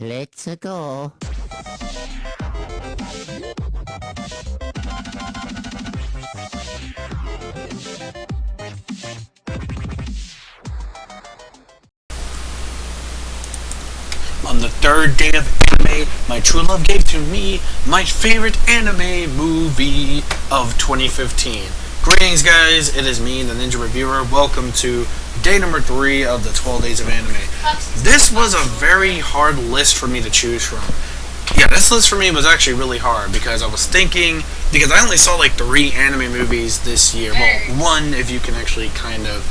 Let's go. On the third day of anime, my true love gave to me my favorite anime movie of 2015. Greetings guys, it is me, the Ninja Reviewer. Welcome to day number 3 of the 12 days of anime. This was a very hard list for me to choose from. Yeah, this list for me was actually really hard because I was thinking, because I only saw like 3 anime movies this year. Well, 1 if you can actually kind of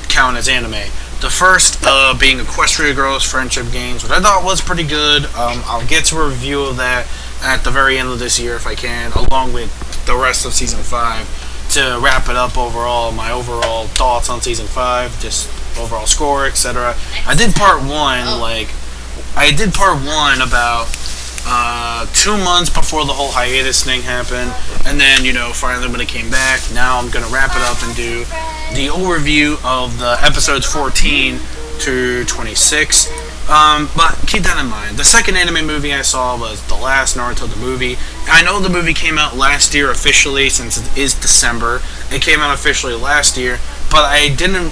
count as anime. The first being Equestria Girls Friendship Games, which I thought was pretty good. I'll get to a review of that at the very end of this year if I can, along with the rest of Season 5 to wrap it up overall, my overall thoughts on Season 5, just overall score, etc. I did part 1, about 2 months before the whole hiatus thing happened, and then, finally when it came back, now I'm going to wrap it up and do the overview of the episodes 14 to 26. But keep that in mind. The second anime movie I saw was The Last Naruto the movie. I know the movie came out last year officially, since it is December. It came out officially last year, but I didn't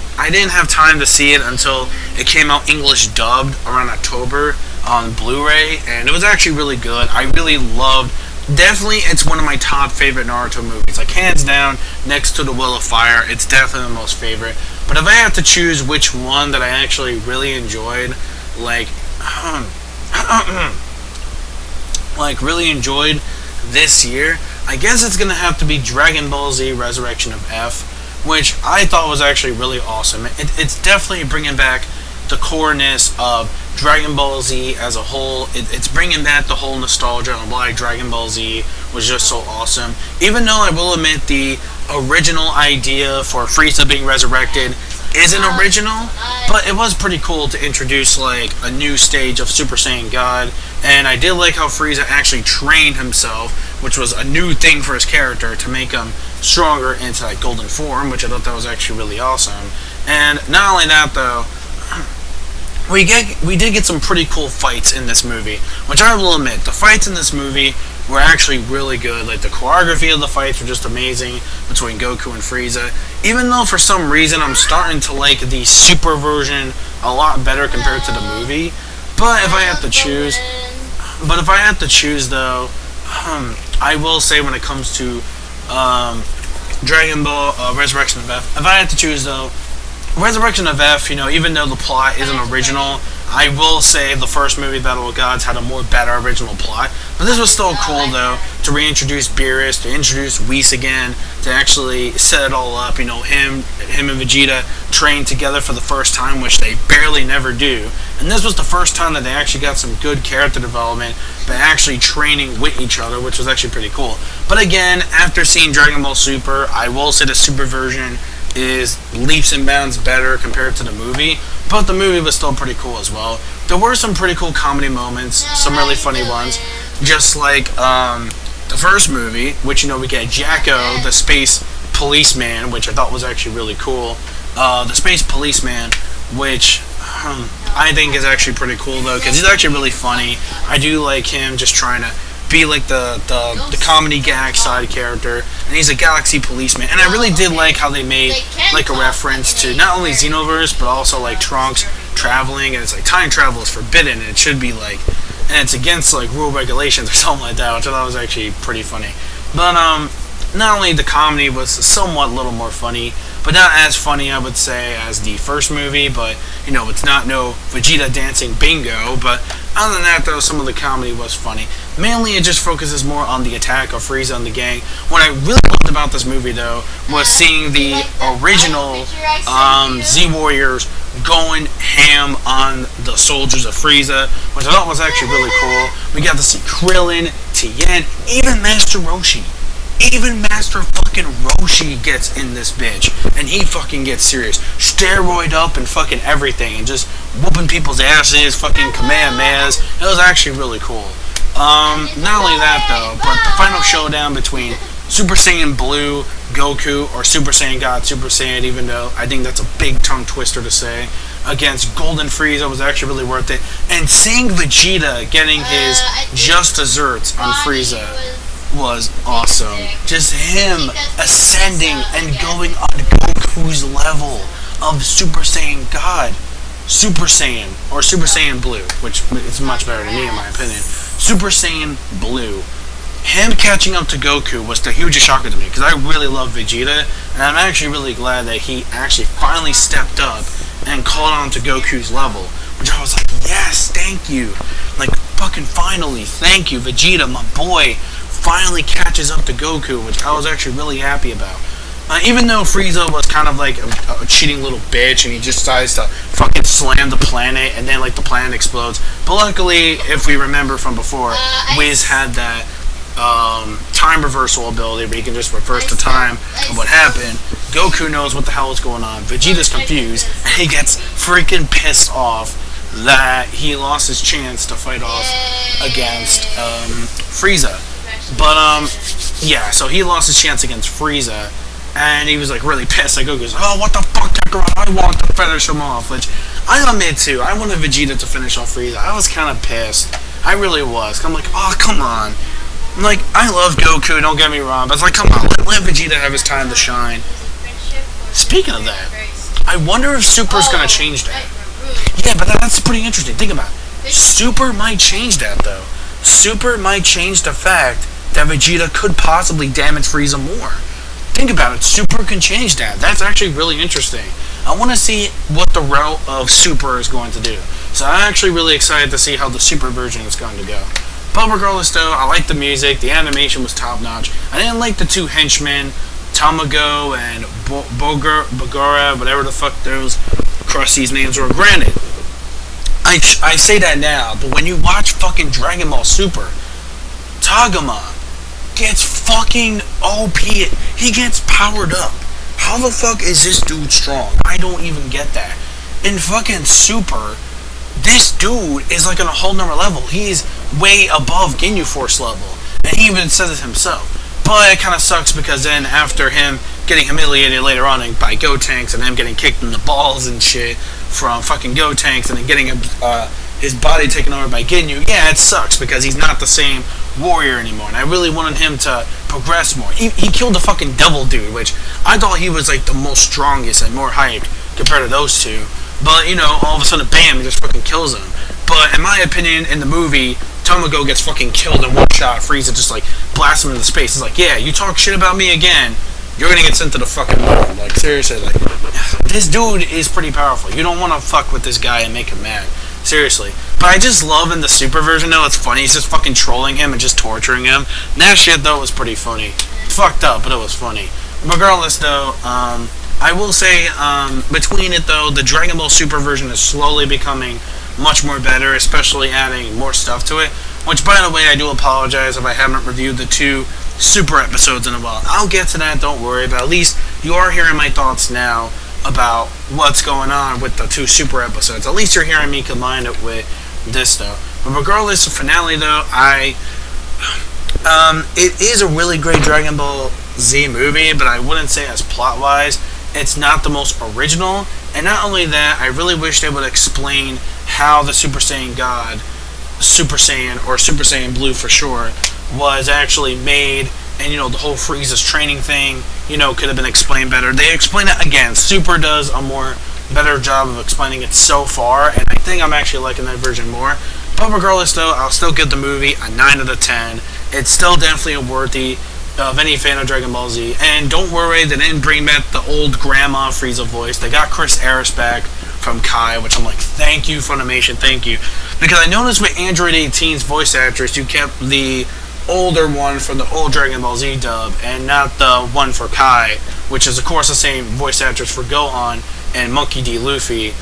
have time to see it until it came out English dubbed around October on Blu-ray, and it was actually really good. I really loved. Definitely, it's one of my top favorite Naruto movies. Like, hands down, next to The Will of Fire, it's definitely the most favorite. But if I have to choose which one that I actually really enjoyed, really enjoyed this year, I guess it's gonna have to be Dragon Ball Z Resurrection of F, which I thought was actually really awesome. It's definitely bringing back the coreness of Dragon Ball Z as a whole. It's bringing back the whole nostalgia on why Dragon Ball Z was just so awesome. Even though I will admit the original idea for Frieza being resurrected isn't original, but it was pretty cool to introduce like a new stage of Super Saiyan God, and I did like how Frieza actually trained himself, which was a new thing for his character to make him stronger into like golden form, which I thought that was actually really awesome. And not only that though, we did get some pretty cool fights in this movie, which I will admit, the fights in this movie were actually really good. Like, the choreography of the fights were just amazing between Goku and Frieza. Even though for some reason I'm starting to like the Super version a lot better compared to the movie. But if I have to choose though, I will say when it comes to Dragon Ball Resurrection of F, if I had to choose though, Resurrection of F, even though the plot isn't original, I will say the first movie, Battle of Gods, had a more better original plot. But this was still cool, though, to reintroduce Beerus, to introduce Whis again, to actually set it all up. Him and Vegeta trained together for the first time, which they barely never do. And this was the first time that they actually got some good character development by actually training with each other, which was actually pretty cool. But again, after seeing Dragon Ball Super, I will say the Super version is leaps and bounds better compared to the movie, but the movie was still pretty cool as well. There were some pretty cool comedy moments, some really funny ones, just like the first movie, which we get Jacko, the space policeman, which I thought was actually really cool. The space policeman, which I think is actually pretty cool though, because he's actually really funny. I do like him just trying to be like the comedy gag side character, and he's a galaxy policeman. And I really did like how they made like a reference to not only Xenoverse but also like Trunks traveling, and it's like time travel is forbidden, and it should be like, and it's against like rule regulations or something like that, which I thought was actually pretty funny. But not only the comedy was somewhat a little more funny, but not as funny, I would say, as the first movie. But it's not no Vegeta dancing bingo. But other than that though, some of the comedy was funny. Mainly it just focuses more on the attack of Frieza and the gang. What I really loved about this movie though was seeing the original Z Warriors going ham on the soldiers of Frieza, which I thought was actually really cool. We got to see Krillin, Tien, even Master Roshi. Even Master fucking Roshi gets in this bitch, and he fucking gets serious. Steroid up and fucking everything, and just whooping people's asses, fucking Kamehamehas. It was actually really cool. Not only that though, but the final showdown between Super Saiyan Blue, Goku, or Super Saiyan God, Super Saiyan, even though I think that's a big tongue twister to say. against Golden Frieza was actually really worth it. And seeing Vegeta getting his just desserts on Frieza was awesome. Just him ascending and going on Goku's level of Super Saiyan God. Super Saiyan, or Super Saiyan Blue, which is much better to me in my opinion. Super Saiyan Blue. Him catching up to Goku was the hugest shocker to me, because I really love Vegeta, and I'm actually really glad that he actually finally stepped up and caught on to Goku's level, which I was like, yes, thank you. Like, fucking finally, thank you, Vegeta, my boy, finally catches up to Goku, which I was actually really happy about. Even though Frieza was kind of like a cheating little bitch, and he just decides to fucking slam the planet, and then like the planet explodes. But luckily, if we remember from before, Wiz had that time reversal ability where he can just reverse the time of what happened. Goku knows what the hell is going on. Vegeta's confused, and he gets freaking pissed off that he lost his chance to fight off against Frieza. But yeah, so he lost his chance against Frieza. And he was like really pissed. Like Goku goes, "Oh, what the fuck, Kakarot? I want to finish him off." Which I admit too. I wanted Vegeta to finish off Frieza. I was kind of pissed. I really was. I'm like, oh, come on. I'm like, I love Goku. Don't get me wrong. But it's like, come on, let Vegeta have his time to shine. Speaking of that, I wonder if Super's gonna change that. Yeah, but that's pretty interesting. Think about it. Super might change that though. Super might change the fact that Vegeta could possibly damage Frieza more. Think about it, Super can change that. That's actually really interesting. I want to see what the route of Super is going to do. So I'm actually really excited to see how the Super version is going to go. But regardless though, I like the music, the animation was top notch. I didn't like the two henchmen, Tamago and Bogora, whatever the fuck those Krusty's names were. Granted, I say that now, but when you watch fucking Dragon Ball Super, Tagoma gets fucking OP. He gets powered up. How the fuck is this dude strong? I don't even get that. In fucking Super, this dude is like on a whole nother level. He's way above Ginyu Force level. And he even says it himself. But it kind of sucks because then after him getting humiliated later on by Gotenks and him getting kicked in the balls and shit from fucking Gotenks and then getting his body taken over by Ginyu, yeah, it sucks because he's not the same warrior anymore, and I really wanted him to progress more. He killed the fucking devil dude, which I thought he was like the most strongest and more hyped compared to those two. But you know, all of a sudden, bam, he just fucking kills him. But in my opinion, in the movie, Tamago gets fucking killed in one shot. Frieza just like blasts him into space. He's like, yeah, you talk shit about me again, you're gonna get sent to the fucking moon. Like seriously, like this dude is pretty powerful. You don't want to fuck with this guy and make him mad. Seriously. But I just love in the Super version though, it's funny, he's just fucking trolling him and just torturing him. And that shit though was pretty funny. It's fucked up, but it was funny. Regardless though, I will say, between it though, the Dragon Ball Super version is slowly becoming much more better, especially adding more stuff to it. Which, by the way, I do apologize if I haven't reviewed the 2 Super episodes in a while. I'll get to that, don't worry, but at least you are hearing my thoughts now about what's going on with the 2 Super episodes. At least you're hearing me combine it with this though. But regardless of finale though, it is a really great Dragon Ball Z movie, but I wouldn't say as plot wise it's not the most original. And not only that, I really wish they would explain how the Super Saiyan God, Super Saiyan, or Super Saiyan Blue for sure, was actually made. And you know, the whole Frieza's training thing, you know, could have been explained better. They explain it again. Super does a more better job of explaining it so far, and I think I'm actually liking that version more. But regardless though, I'll still give the movie a 9 out of 10. It's still definitely worthy of any fan of Dragon Ball Z. And don't worry, they didn't bring back the old Grandma Frieza voice. They got Chris Harris back from Kai, which I'm like, thank you, Funimation, thank you. Because I noticed with Android 18's voice actress, you kept the older one from the old Dragon Ball Z dub, and not the one for Kai, which is of course the same voice actress for Gohan and Monkey D. Luffy.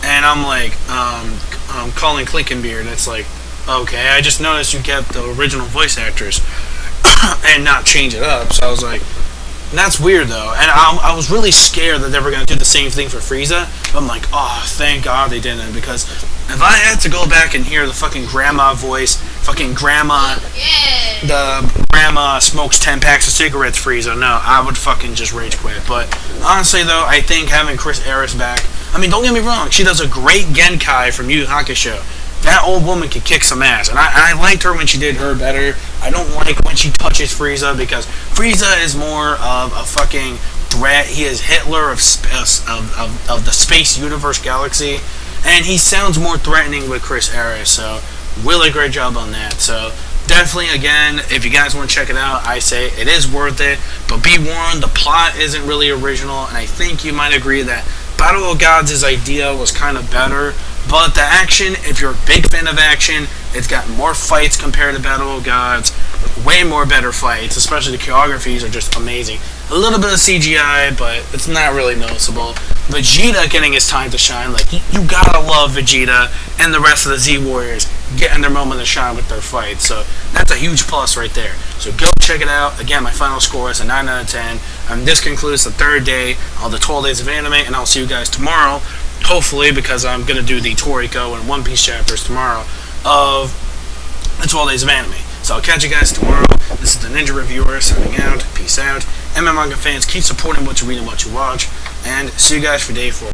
And I'm like, calling Clinkenbeard, it's like, okay, I just noticed you kept the original voice actress and not change it up. So I was like, that's weird though. And I was really scared that they were going to do the same thing for Frieza. But I'm like, oh, thank God they didn't, because if I had to go back and hear the fucking grandma voice, fucking grandma, the grandma smokes 10 packs of cigarettes Frieza, no, I would fucking just rage quit. But honestly though, I think having Chris Harris back I mean, don't get me wrong, she does a great Genkai from Yu Yu Hakusho. That old woman can kick some ass, and I liked her when she did her better. I don't like when she touches Frieza, because Frieza is more of a fucking threat. He is Hitler of the space universe galaxy, and he sounds more threatening with Chris Harris. So really great job on that. So definitely, again, if you guys want to check it out, I say it is worth it. But be warned, the plot isn't really original, and I think you might agree that Battle of Gods' idea was kind of better. But the action, if you're a big fan of action, it's got more fights compared to Battle of Gods. Way more better fights, especially the choreographies are just amazing. A little bit of CGI, but it's not really noticeable. Vegeta getting his time to shine, like, you gotta love Vegeta and the rest of the Z Warriors getting their moment to shine with their fights. So that's a huge plus right there. So go check it out. Again, my final score is a 9 out of 10. This concludes the third day of the 12 days of anime, and I'll see you guys tomorrow. Hopefully, because I'm going to do the Toriko and One Piece chapters tomorrow of the 12 days of anime. So I'll catch you guys tomorrow. This is the Ninja Reviewer signing out. Peace out. MM Manga fans, keep supporting what you read and what you watch. And see you guys for day 4.